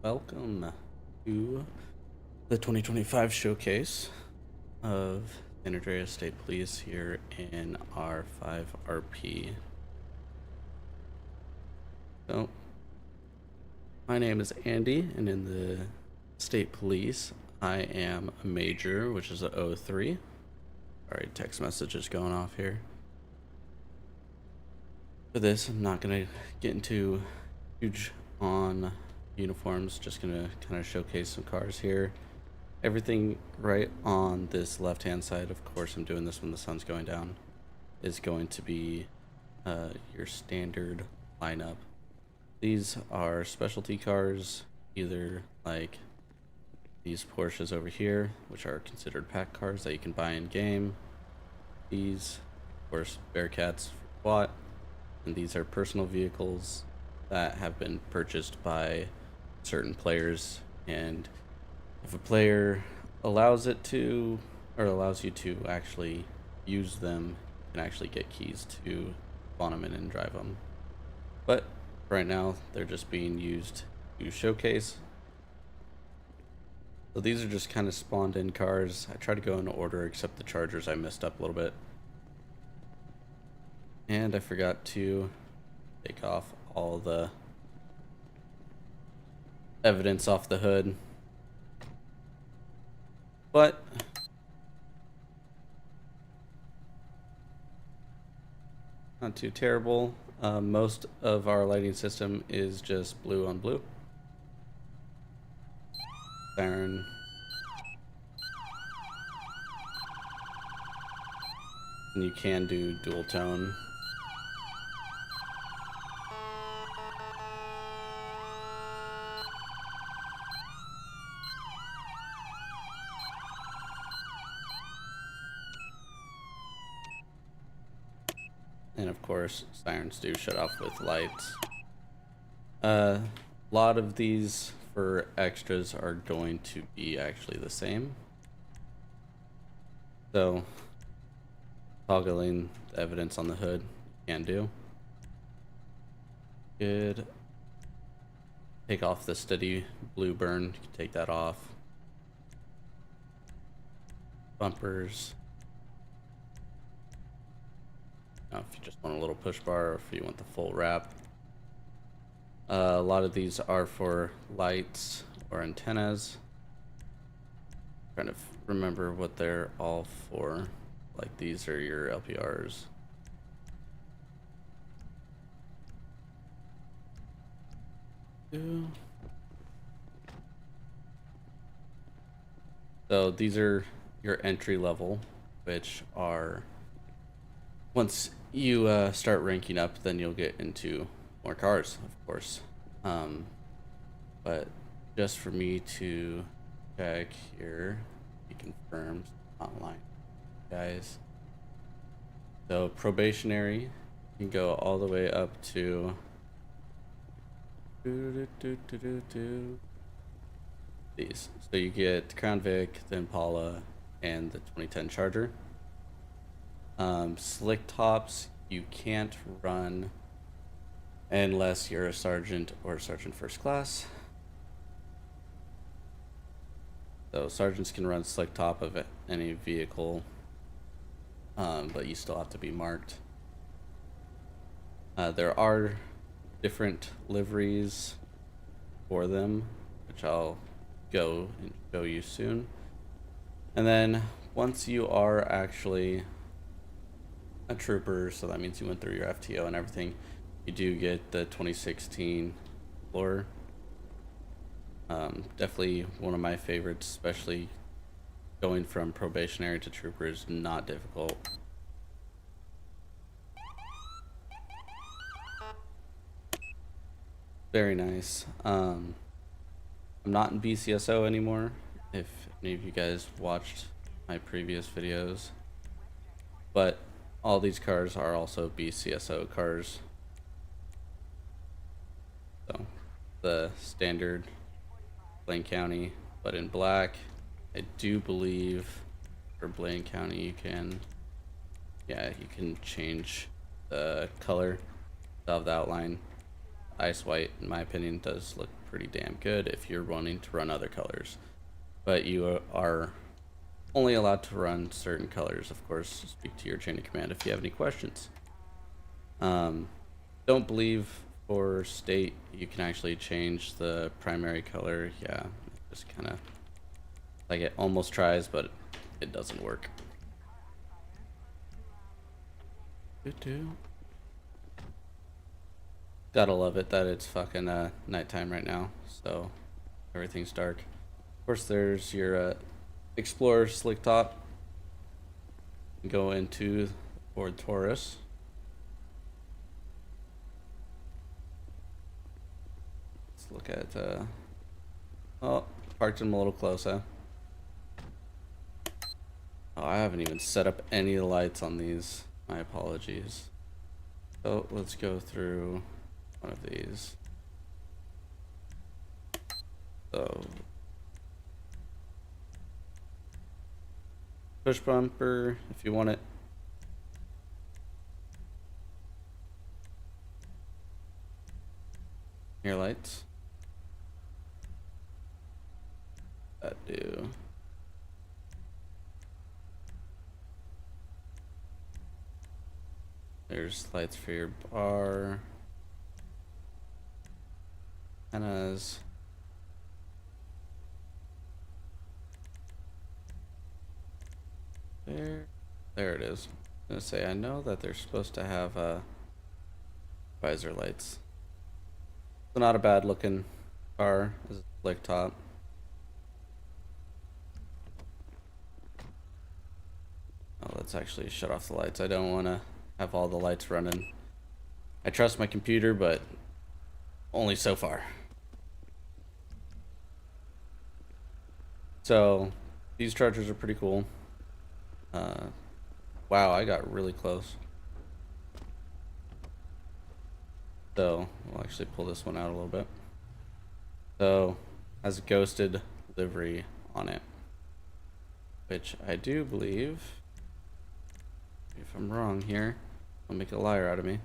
Welcome to the 2025 showcase of San Andreas State Police here in our 5RP. So, my name is Andy, and in the State Police, I am a major, which is a 03. Sorry, text message is going off here. For this, I'm not going to get into huge on uniforms, just going to kind of showcase some cars here. Everything right on this left hand side, of course I'm doing this when the sun's going down, is going to be your standard lineup. These are specialty cars, either like these Porsches over here, which are considered pack cars that you can buy in game. These, of course, Bearcats for SWAT, and these are personal vehicles that have been purchased by certain players, and if a player allows it to, or allows you to actually use them, you can actually get keys to spawn them in and drive them. But right now, they're just being used to showcase. So these are just kind of spawned in cars. I try to go in order, except the Chargers I messed up a little bit. And I forgot to take off all the evidence off the hood. But not too terrible. Most of our lighting system is just blue on blue. Siren. And you can do dual tone. And of course, sirens do shut off with lights. A lot of these for extras are going to be actually the same. So, toggling the evidence on the hood, you can do. Good. Take off the steady blue burn, you can take that off. Bumpers. Now, if you just want a little push bar, or if you want the full wrap. A lot of these are for lights or antennas. Trying to remember what they're all for. Like these are your LPRs. So these are your entry level, which are, once you start ranking up, then you'll get into more cars, of course. But just for me to check here, be confirmed online, guys. So probationary, you can go all the way up to these. So you get Crown Vic, the Impala, and the 2010 Charger. Slick tops you can't run unless you're a sergeant or sergeant first class. So sergeants can run slick top of any vehicle, but you still have to be marked. There are different liveries for them, which I'll go and show you soon. And then once you are actually a trooper, so that means you went through your FTO and everything, you do get the 2016 Explorer. Definitely one of my favorites, especially going from probationary to trooper is not difficult. Very nice. I'm not in BCSO anymore, if any of you guys watched my previous videos, but all these cars are also BCSO cars. So the standard Blaine County, but in black. I do believe for Blaine County you can change the color of the outline. Ice white, in my opinion, does look pretty damn good if you're wanting to run other colors. But you are only allowed to run certain colors. Of course, speak to your chain of command if you have any questions. Don't believe for state you can actually change the primary color. Yeah, just kind of like it almost tries, but it doesn't work. Gotta love it that it's fucking nighttime right now, so everything's dark. Of course, there's your Explorer slick top. Go into Ford Taurus. Let's look at oh, parked him a little close, huh? Oh, I haven't even set up any of the lights on these. My apologies. So let's go through one of these. So push bumper if you want it. Here lights. That do. There's lights for your bar. Antennas. There it is. I'm gonna say I know that they're supposed to have visor lights. It's not a bad looking car. It's a slick top. Oh, let's actually shut off the lights. I don't want to have all the lights running. I trust my computer, but only so far. So these chargers are pretty cool. Wow, I got really close. So we'll actually pull this one out a little bit. So has a ghosted livery on it, which I do believe, if I'm wrong here, I'll make a liar out of me.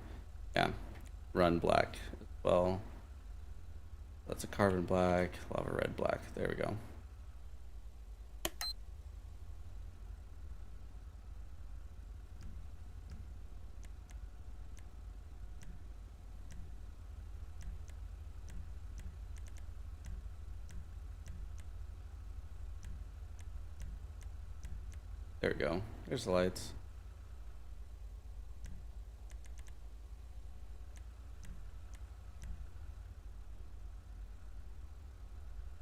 Yeah, run black as well. That's a carbon black, lava red black. There we go. There we go. There's the lights.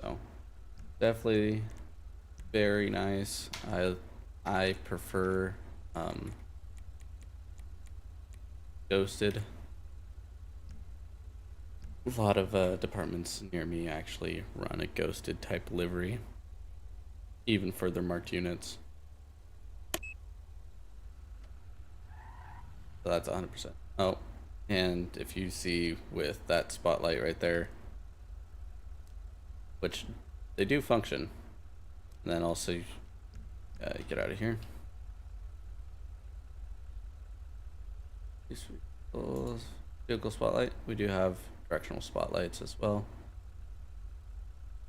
So definitely very nice. I prefer ghosted. A lot of departments near me actually run a ghosted type livery, even for their marked units. So that's 100%. Oh, and if you see with that spotlight right there, which they do function, and then also get out of here. Vehicle spotlight. We do have directional spotlights as well.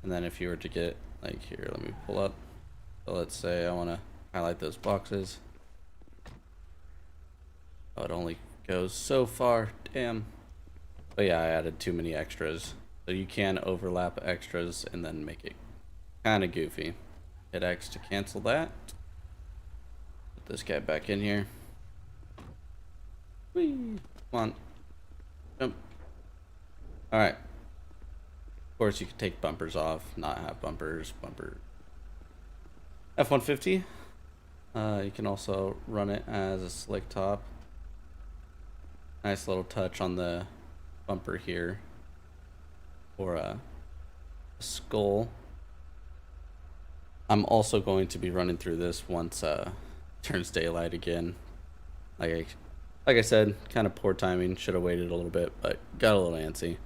And then if you were to get like here, let me pull up. So let's say I want to highlight those boxes. Oh, it only goes so far. Damn. But yeah, I added too many extras. So you can overlap extras and then make it kind of goofy. Hit X to cancel that. Put this guy back in here. Whee! Come on. Jump. Alright. Of course, you can take bumpers off, not have bumpers. Bumper. F-150. You can also run it as a slick top. Nice little touch on the bumper here. Or a skull. I'm also going to be running through this once turns daylight again. Like I said, kind of poor timing. Should have waited a little bit, but got a little antsy.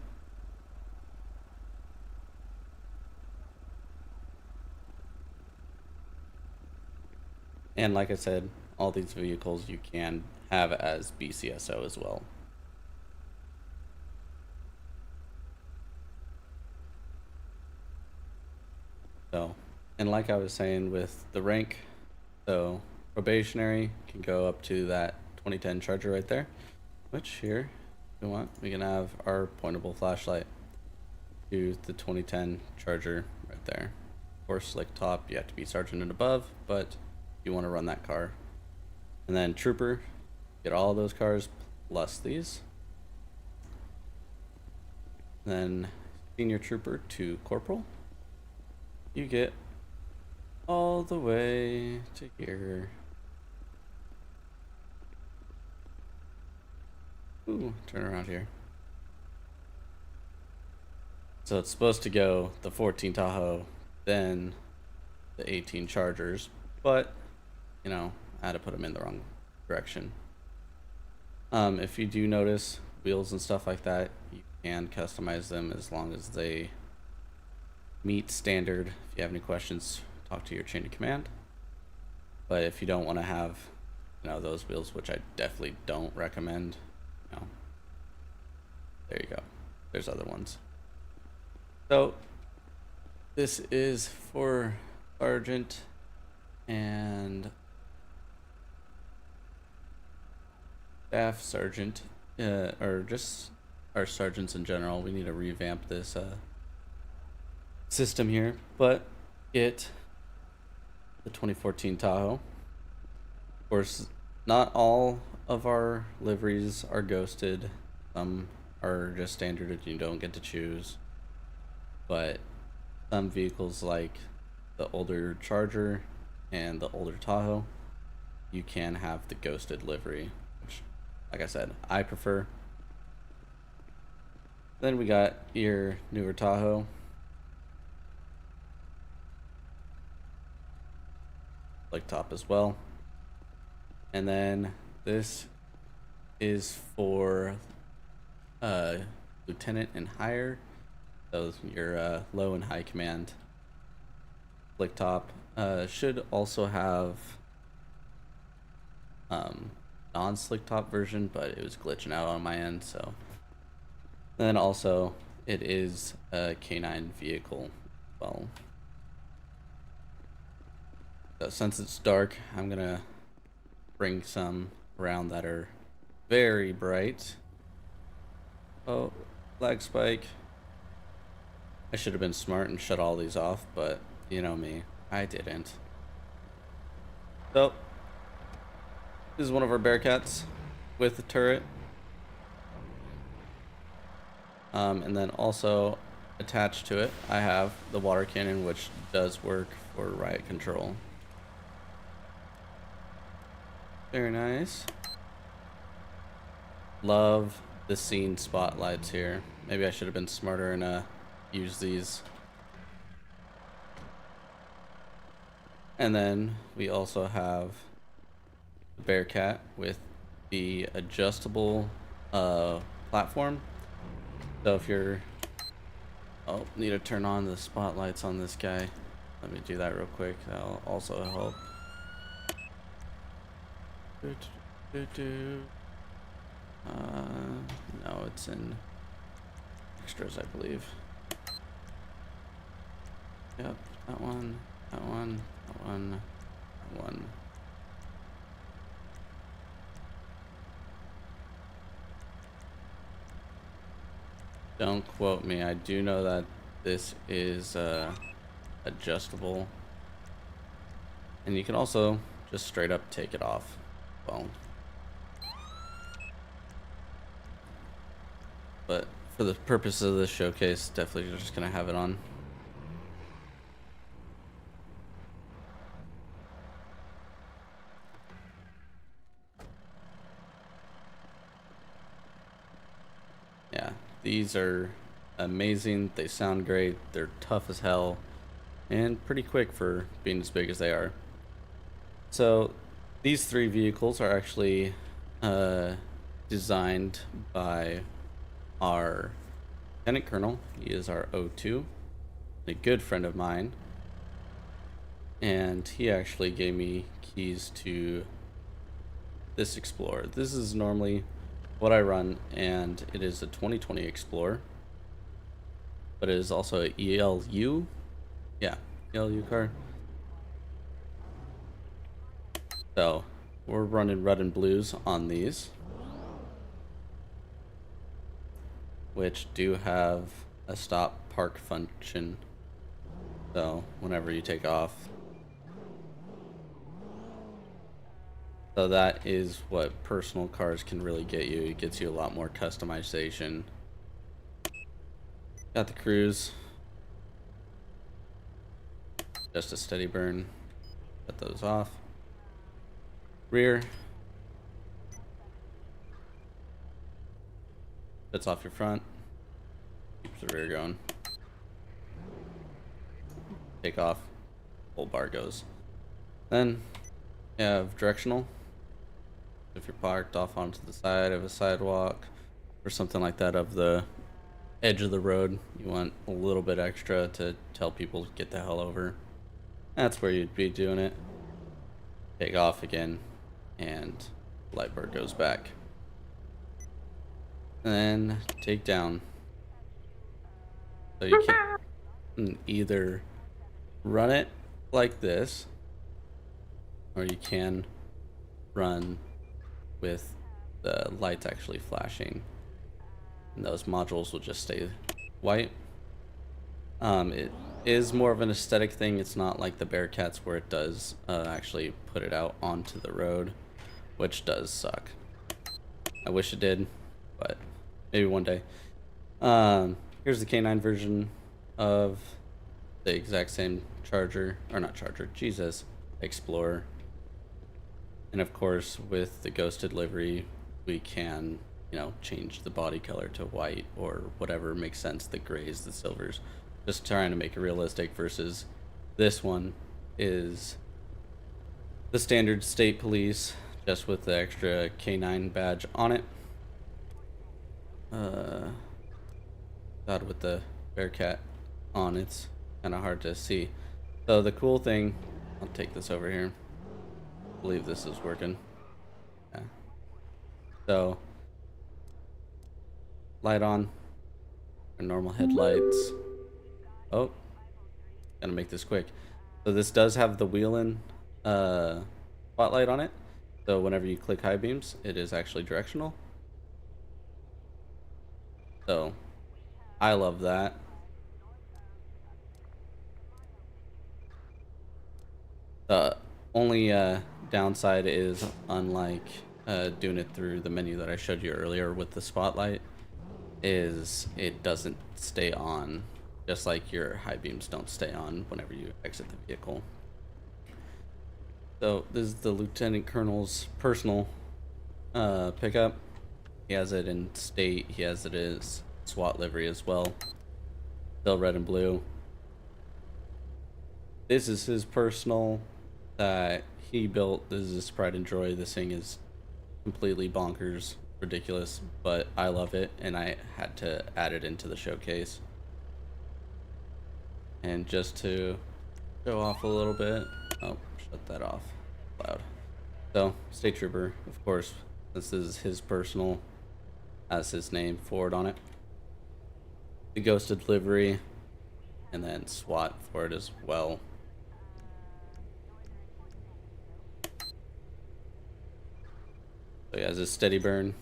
And like I said, all these vehicles you can have as BCSO as well. So, and like I was saying with the rank, so probationary can go up to that 2010 Charger right there, which here, if we want, we can have our pointable flashlight to the 2010 Charger right there. Of course, slick top, you have to be sergeant and above, but you want to run that car. And then trooper, get all those cars plus these. Then senior trooper to corporal, you get all the way to here. Ooh, turn around here. So it's supposed to go the 14 Tahoe, then the 18 Chargers, but you know, I had to put them in the wrong direction. If you do notice wheels and stuff like that, you can customize them as long as they meet standard. If you have any questions, talk to your chain of command. But if you don't want to have, you know, those wheels, which I definitely don't recommend, you know, there you go. There's other ones. So this is for sergeant and staff sergeant, or just our sergeants in general. We need to revamp this system here, but get the 2014 Tahoe. Of course, not all of our liveries are ghosted. Some are just standard and you don't get to choose. But some vehicles like the older Charger and the older Tahoe, you can have the ghosted livery, which, like I said, I prefer. Then we got your newer Tahoe. Like top as well. And then this is for lieutenant and higher. So your low and high command. Flick top should also have non-slick top version, but it was glitching out on my end. So then also it is a K9 vehicle. Well, so since it's dark, I'm gonna bring some around that are very bright. Oh, lag spike. I should have been smart and shut all these off, but you know me, I didn't. So this is one of our Bearcats with the turret. And then also attached to it, I have the water cannon, which does work for riot control. Very nice. Love the scene spotlights here. Maybe I should have been smarter and use these. And then we also have the Bearcat with the adjustable platform. So if you're, need to turn on the spotlights on this guy. Let me do that real quick. That'll also help. No, it's in extras, I believe. Yep, that one, that one, that one, that one. Don't quote me. I do know that this is adjustable, and you can also just straight up take it off. Well, but for the purpose of this showcase, definitely just gonna have it on. Yeah, these are amazing. They sound great. They're tough as hell and pretty quick for being as big as they are. So these three vehicles are actually designed by our Lieutenant Colonel. He is our O2, a good friend of mine, and he actually gave me keys to this Explorer. This is normally what I run, and it is a 2020 Explorer, but it is also a ELU. Yeah, yellow car. So we're running red and blues on these, which do have a stop park function. So whenever you take off. So that is what personal cars can really get you. It gets you a lot more customization. Got the cruise. Just a steady burn. Cut those off. Rear. Shuts off your front. Keeps the rear going. Take off. Full bar goes. Then you have directional. If you're parked off onto the side of a sidewalk or something like that of the edge of the road, you want a little bit extra to tell people to get the hell over. That's where you'd be doing it. Take off again, and light bar goes back. And then take down. So you can either run it like this, or you can run with the lights actually flashing, and those modules will just stay white. It is more of an aesthetic thing. It's not like the Bearcats where it does actually put it out onto the road, which does suck. I wish it did, but maybe one day. Here's the K9 version of the exact same Charger, or not Charger, Jesus, Explorer. And of course, with the ghosted livery, we can, you know, change the body color to white or whatever makes sense, the grays, the silvers. Just trying to make it realistic versus this one is the standard state police, just with the extra K9 badge on it. God, with the Bearcat on, it's kind of hard to see. So the cool thing, I'll take this over here. I believe this is working. Yeah. So light on, normal headlights. Oh, gotta make this quick. So this does have the wheel-in spotlight on it. So whenever you click high beams, it is actually directional. So I love that. The only downside is, unlike doing it through the menu that I showed you earlier with the spotlight, is it doesn't stay on, just like your high beams don't stay on whenever you exit the vehicle. So this is the Lieutenant Colonel's personal pickup. He has it in state, he has it as SWAT livery as well. Still red and blue. This is his personal that he built. This is his pride and joy. This thing is completely bonkers, ridiculous, but I love it, and I had to add it into the showcase. And just to show off a little bit, oh, shut that off loud. So State Trooper, of course, this is his personal, has his name forward on it. The ghosted livery, and then SWAT for it as well. So he has a steady burn.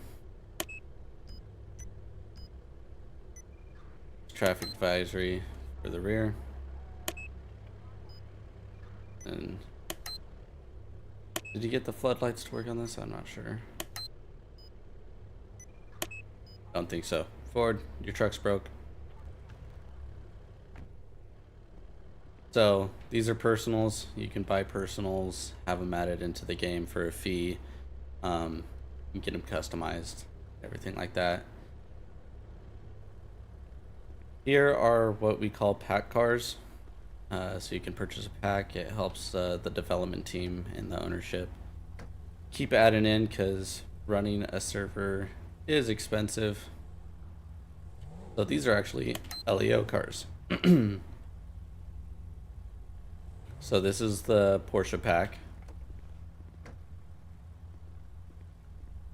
Traffic advisory for the rear. And did you get the floodlights to work on this? I'm not sure. Don't think so. Ford, your truck's broke. So these are personals. You can buy personals, have them added into the game for a fee. You get them customized, everything like that. Here are what we call pack cars. So you can purchase a pack. It helps the development team and the ownership keep adding in, because running a server is expensive. So these are actually LEO cars. So this is the Porsche pack.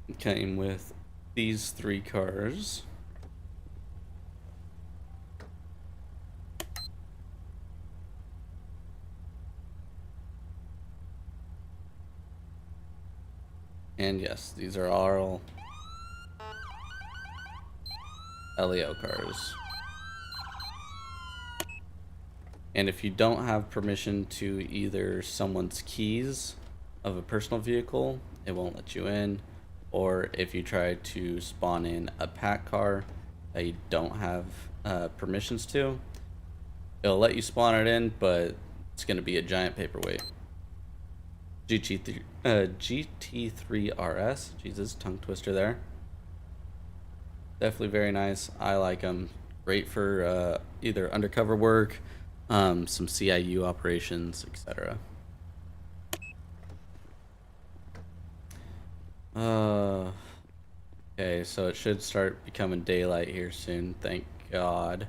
It came with these 3 cars. And yes, these are all LEO cars. And if you don't have permission to either someone's keys of a personal vehicle, it won't let you in. Or if you try to spawn in a pack car that you don't have permissions to, it'll let you spawn it in, but it's going to be a giant paperweight. GT3 RS, Jesus, tongue twister there. Definitely very nice. I like them. Great for either undercover work, some CIU operations, etc. Okay, so it should start becoming daylight here soon. Thank God.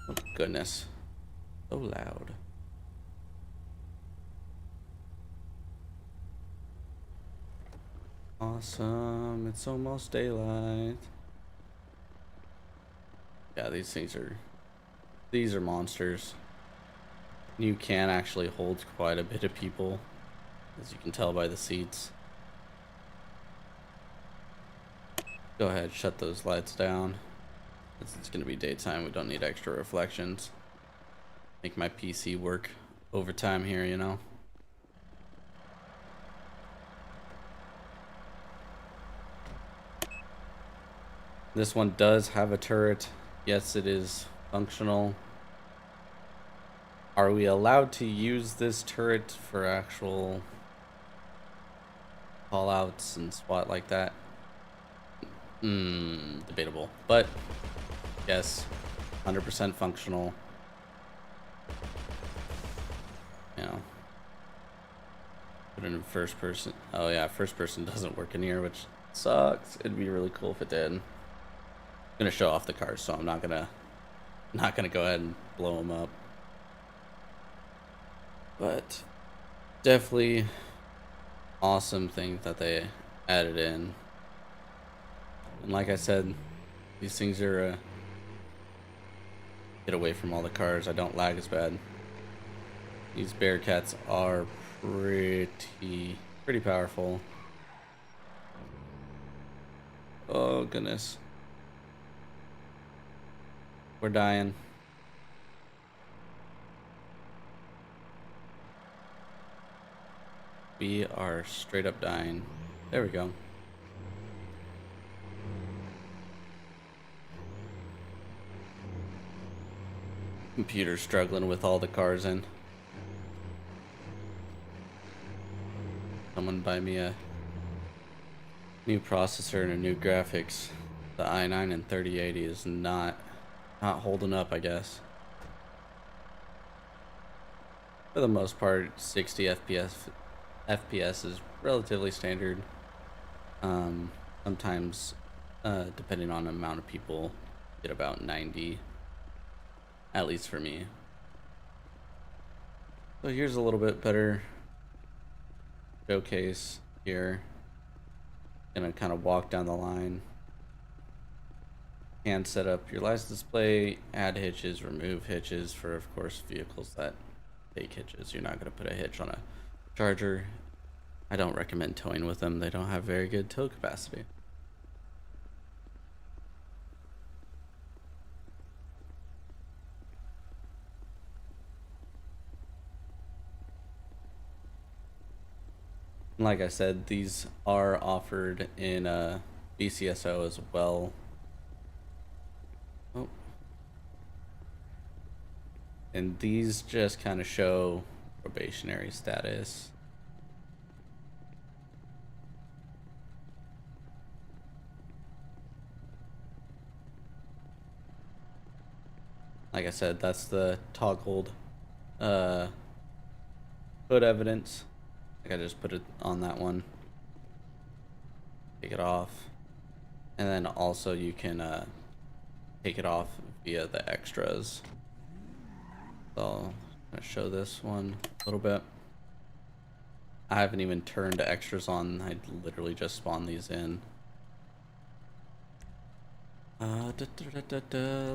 Oh goodness, so loud. Awesome, it's almost daylight. Yeah, these are monsters. You can actually hold quite a bit of people, as you can tell by the seats. Go ahead, shut those lights down. It's gonna be daytime, we don't need extra reflections. Make my PC work overtime here, you know? This one does have a turret. Yes, it is functional. Are we allowed to use this turret for actual call-outs and SWAT like that? Debatable. But yes, 100% functional. You know, put it in first person. Oh yeah, first person doesn't work in here, which sucks. It'd be really cool if it did. I'm gonna show off the cars, so I'm not gonna go ahead and blow them up. But definitely awesome thing that they added in. And like I said, these things are get away from all the cars. I don't lag as bad. These Bearcats are pretty powerful. Oh goodness, we're dying. We are straight up dying. There we go. Computer's struggling with all the cars in. Someone buy me a new processor and a new graphics. The i9 and 3080 is not holding up, I guess. For the most part, 60 FPS is relatively standard. Sometimes, depending on the amount of people, get about 90. At least for me. So here's a little bit better showcase here. Gonna kind of walk down the line. And set up your license display, add hitches, remove hitches for, of course, vehicles that take hitches. You're not gonna put a hitch on a Charger. I don't recommend towing with them. They don't have very good tow capacity. Like I said, these are offered in BCSO as well. Oh. And these just kind of show probationary status. Like I said, that's the toggled hood evidence. I just put it on that one. Take it off. And then also you can take it off via the extras. So I'm gonna show this one a little bit. I haven't even turned extras on. I literally just spawned these in.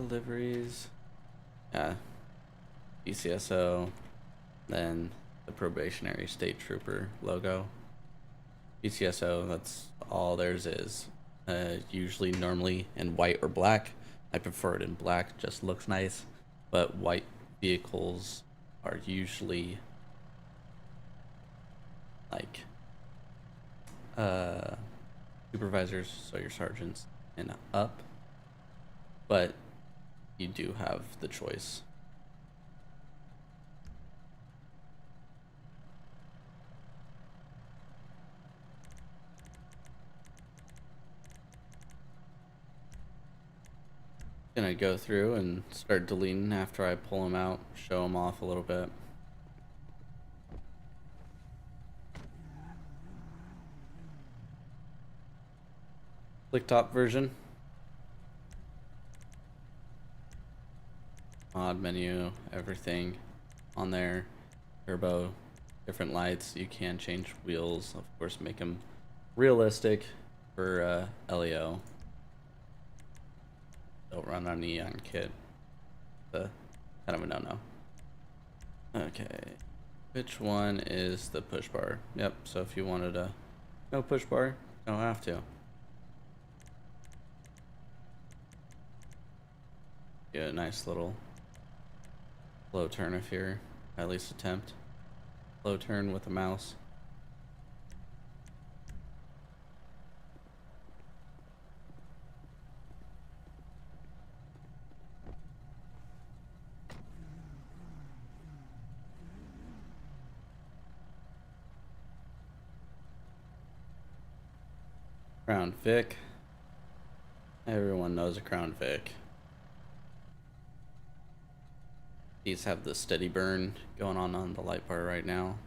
Liveries. Yeah. PCSO, then the probationary state trooper logo. PCSO, that's all theirs is. Usually normally in white or black. I prefer it in black, just looks nice. But white vehicles are usually like supervisors, so your sergeants and up. But you do have the choice. Gonna go through and start deleting after I pull them out, show them off a little bit. Click top version. Mod menu, everything on there. Turbo, different lights. You can change wheels, of course, make them realistic for LEO. Don't run on neon kit. Kind of a no-no. Okay, which one is the push bar? Yep, so if you wanted a no push bar, you don't have to. Get a nice little slow turn if you're at least attempt. Slow turn with the mouse. Crown Vic. Everyone knows a Crown Vic. These have the steady burn going on the light bar right now.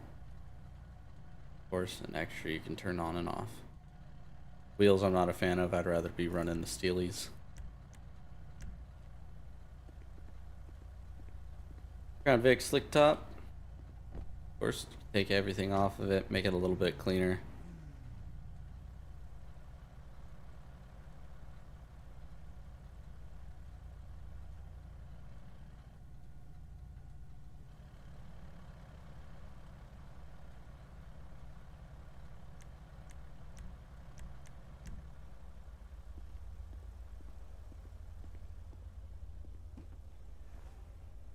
Of course, an extra you can turn on and off. Wheels I'm not a fan of. I'd rather be running the Steelies. Crown Vic slick top. Of course, take everything off of it, make it a little bit cleaner.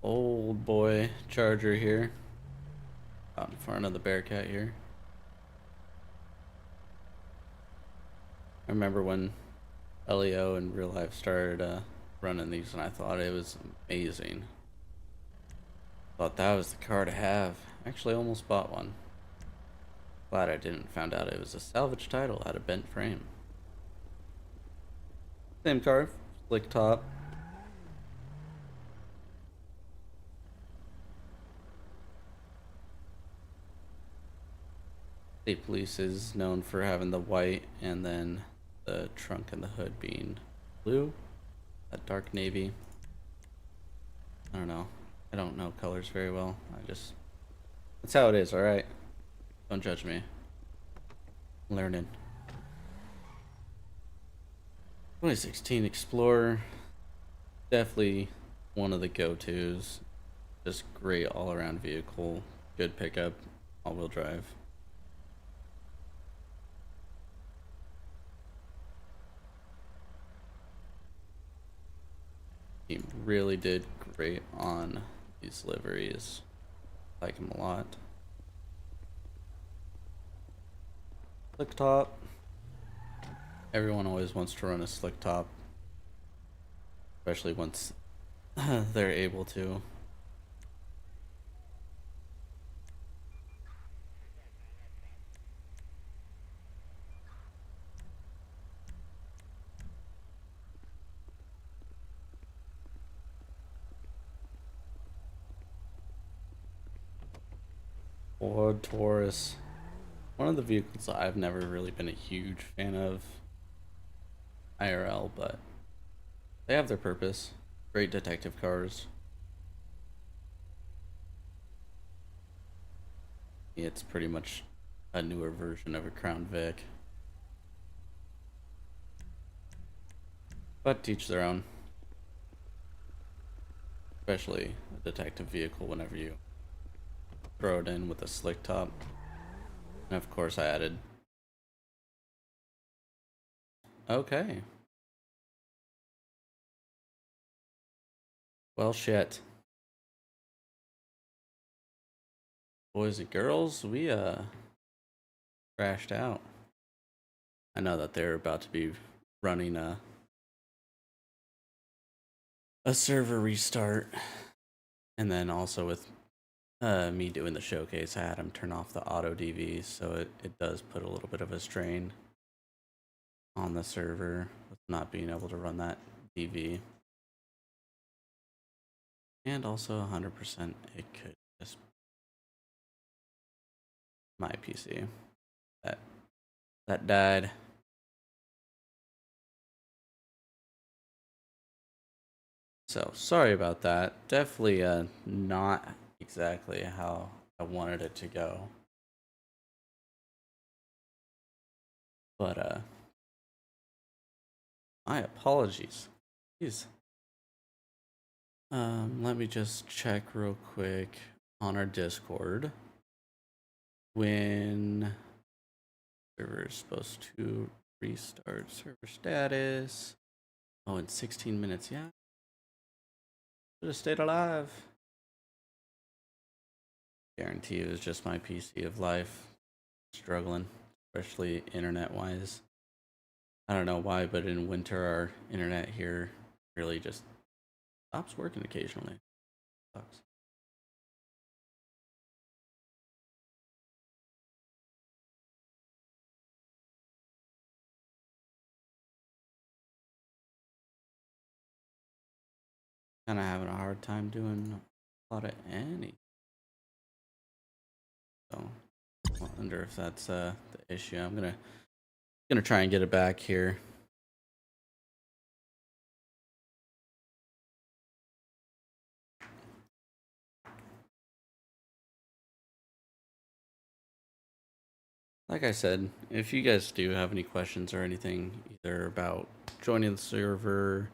Old boy Charger here, out in front of the Bearcat here. I remember when LEO in real life started running these, and I thought it was amazing. Thought that was the car to have. Actually, almost bought one. Glad I didn't. Found out it was a salvage title, had a bent frame. Same car, slick top. State Police is known for having the white and then the trunk and the hood being blue, that dark navy. I don't know. I don't know colors very well. That's how it is, alright? Don't judge me. I'm learning. 2016 Explorer. Definitely one of the go-tos. Just great all-around vehicle. Good pickup. All-wheel drive. He really did great on these liveries. Like him a lot. Slick top. Everyone always wants to run a slick top, especially once they're able to. Ford Taurus. One of the vehicles I've never really been a huge fan of IRL, but they have their purpose. Great detective cars. It's pretty much a newer version of a Crown Vic. But teach their own. especially a detective vehicle whenever you throw it in with a slick top. And of course I added. Okay. Well, shit. Boys and girls, we crashed out. I know that they're about to be running a server restart, and then also with me doing the showcase, I had him turn off the auto DV, so it does put a little bit of a strain on the server with not being able to run that DV. And also 100% it could just my PC that died. So sorry about that. Definitely not exactly how I wanted it to go. But my apologies. Please. Let me just check real quick on our Discord when server is supposed to restart server status. Oh, in 16 minutes, yeah. Should have stayed alive. Guarantee it was just my PC of life struggling, especially internet wise. I don't know why, but in winter our internet here really just stops working occasionally. Sucks. Kind of having a hard time doing a lot of any. So I wonder if that's the issue. I'm gonna try and get it back here. Like I said, if you guys do have any questions or anything, either about joining the server,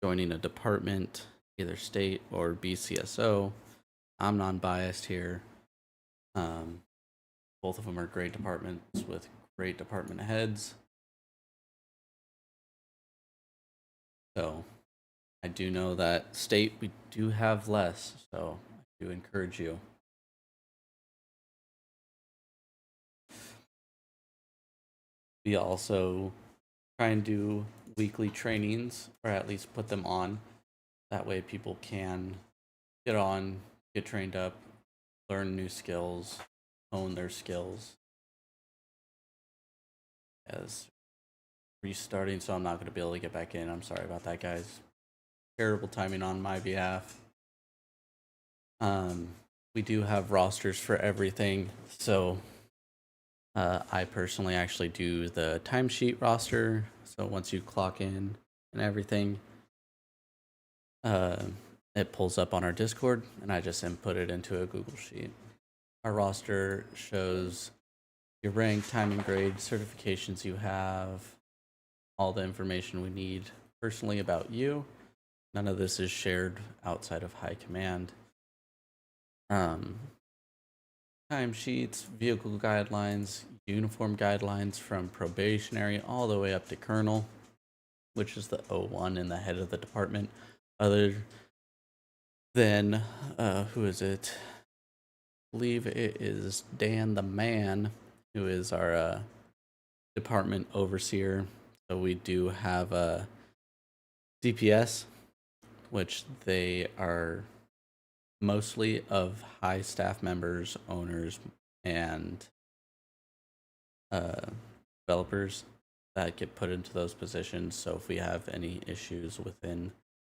joining a department, either state or BCSO, I'm non-biased here. Both of them are great departments with great department heads. So I do know that state we do have less, so I do encourage you. We also try and do weekly trainings, or at least put them on. That way people can get on, get trained up, learn new skills, hone their skills. As restarting, so I'm not going to be able to get back in. I'm sorry about that, guys. Terrible timing on my behalf. We do have rosters for everything, so I personally actually do the timesheet roster. So once you clock in and everything, it pulls up on our Discord, and I just input it into a Google Sheet. Our roster shows your rank, time and grade, certifications you have, all the information we need personally about you. None of this is shared outside of high command. Timesheets, vehicle guidelines, uniform guidelines from probationary all the way up to colonel, which is the O1 in the head of the department. Other than, who is it? I believe it is Dan the Man, who is our department overseer. So we do have a DPS, which they are mostly of high staff members, owners, and developers that get put into those positions. So if we have any issues within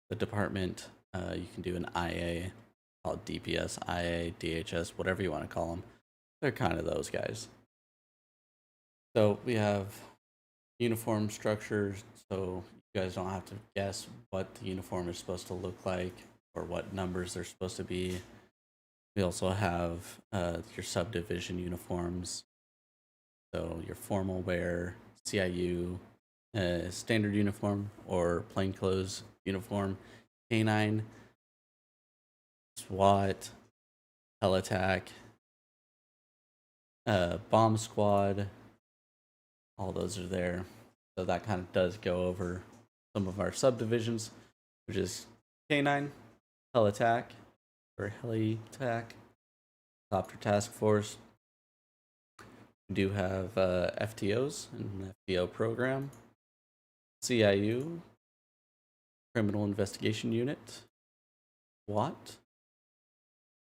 the department, you can do an IA, called DPS, IA, DHS, whatever you want to call them. They're kind of those guys. So we have uniform structures, so you guys don't have to guess what the uniform is supposed to look like or what numbers they're supposed to be. We also have your subdivision uniforms, so your formal wear, CIU, standard uniform or plainclothes uniform, canine, SWAT, Hell Attack, Bomb Squad. All those are there. So that kind of does go over some of our subdivisions, which is K9, Hell Attack, or Heli Attack, Copter Task Force. We do have FTOs and FTO program, CIU, Criminal Investigation Unit, SWAT,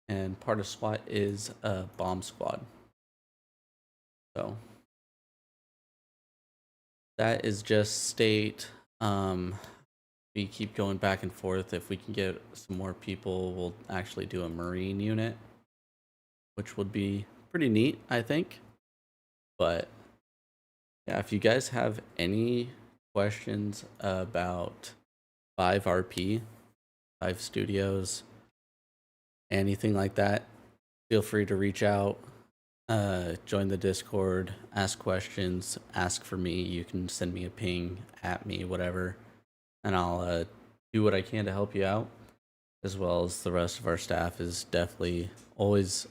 and part of SWAT is a Bomb Squad. So that is just state. We keep going back and forth. If we can get some more people, we'll actually do a Marine unit, which would be pretty neat, I think. But yeah, if you guys have any questions about FiveRP, Five Studios, anything like that, feel free to reach out. Join the Discord, ask questions, ask for me. You can send me a ping, at me, whatever, and I'll do what I can to help you out, as well as the rest of our staff is definitely always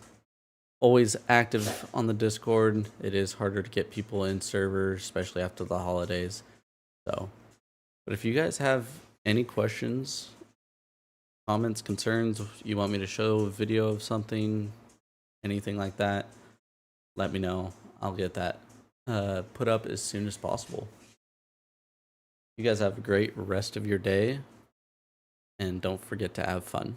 active on the Discord. It is harder to get people in servers, especially after the holidays. So, but if you guys have any questions, comments, concerns, you want me to show a video of something, anything like that, let me know. I'll get that put up as soon as possible. You guys have a great rest of your day, and don't forget to have fun.